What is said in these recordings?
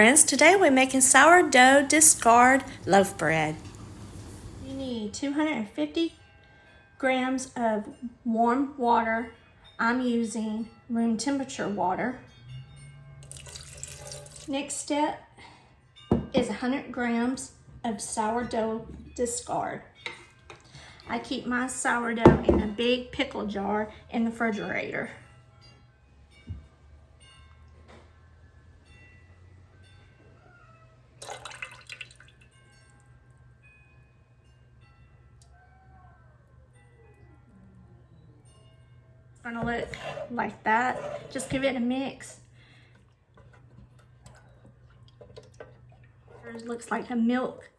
friends, today we're making sourdough discard loaf bread. You need 250 grams of warm water. I'm using room temperature water. Next step is 100 grams of sourdough discard. I keep my sourdough in a big pickle jar in the refrigerator. It's gonna look like that. Just give it a mix. It looks like a milk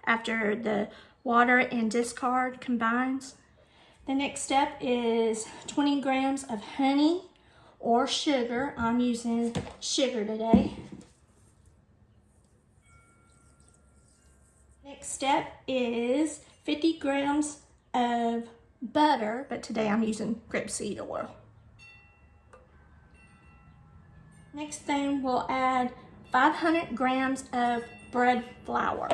after the water and discard combines. The next step is 20 grams of honey or sugar. I'm using sugar today. Next step is 50 grams of butter, but today I'm using grapeseed oil. Next thing, we'll add 500 grams of bread flour.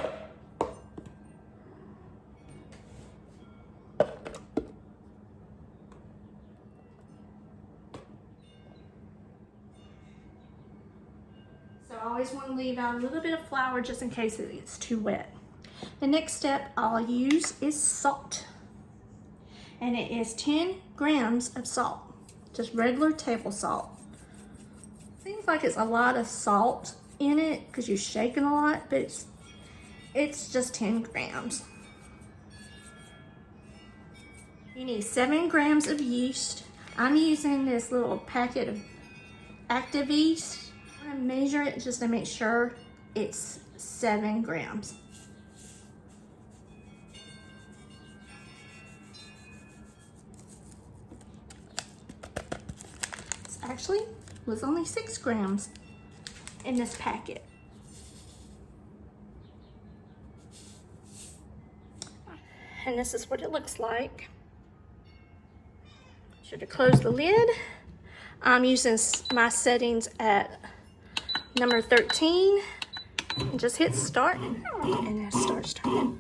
So I always want to leave out a little bit of flour just in case it gets too wet. The next step I'll use is salt. And it is 10 grams of salt, just regular table salt. Seems like it's a lot of salt in it because you're shaking a lot, but it's just 10 grams. You need 7 grams of yeast. I'm using this little packet of active yeast. I'm gonna measure it just to make sure it's 7 grams. This actually was only 6 grams in this packet. And this is what it looks like. Should have closed the lid. I'm using my settings at number 13 and just hit start and it starts turning.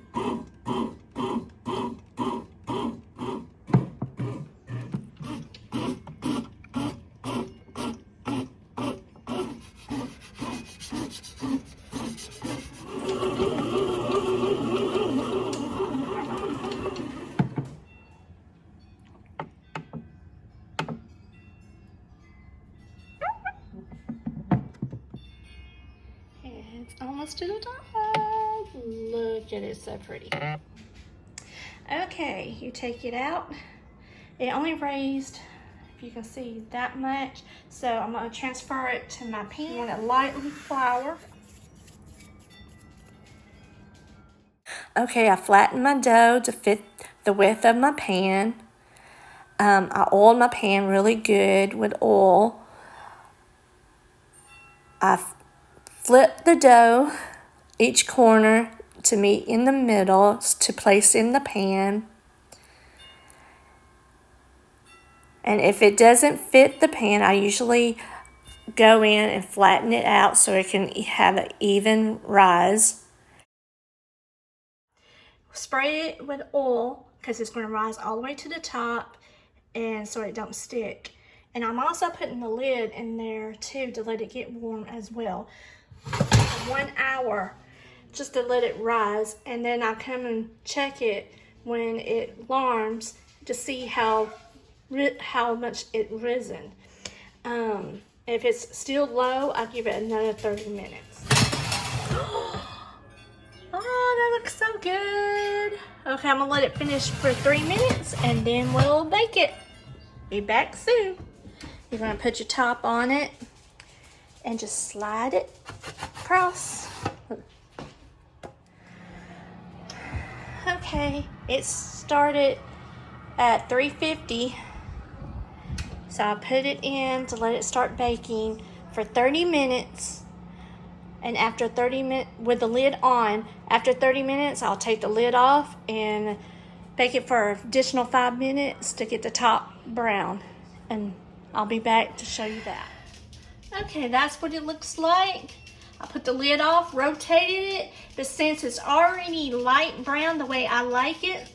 It's almost to the top. Look at it, so pretty. Okay, you take it out. It only raised, if you can see, that much. So I'm gonna transfer it to my pan. You want it lightly flour. Okay, I flattened my dough to fit the width of my pan. I oiled my pan really good with oil. I flip the dough each corner to meet in the middle to place in the pan. And if it doesn't fit the pan, I usually go in and flatten it out so it can have an even rise. Spray it with oil because it's going to rise all the way to the top and so it don't stick. And I'm also putting the lid in there too to let it get warm as well. 1 hour just to let it rise, and then I'll come and check it when it alarms to see how much it risen. If it's still low, I'll give it another 30 minutes. Oh, that looks so good. Okay, I'm gonna let it finish for 3 minutes and then we'll bake it. Be back soon. You're gonna put your top on it and just slide it across. Okay, it started at 350. So I put it in to let it start baking for 30 minutes. And after 30 minutes, with the lid on, after 30 minutes, I'll take the lid off and bake it for an additional 5 minutes to get the top brown. And I'll be back to show you that. Okay, that's what it looks like. I put the lid off, rotated it, but since it's already light brown the way I like it,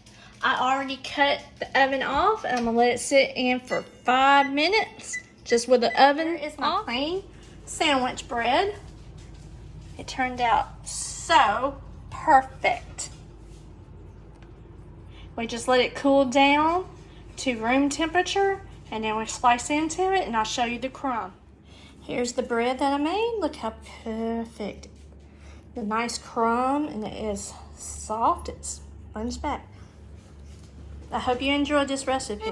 I already cut the oven off. I'm gonna let it sit in for 5 minutes, just with the oven is my plain sandwich bread. It turned out so perfect. We just let it cool down to room temperature, and then we slice into it, and I'll show you the crumb. Here's the bread that I made. Look how perfect. The nice crumb, and it is soft. It sponges back. I hope you enjoyed this recipe.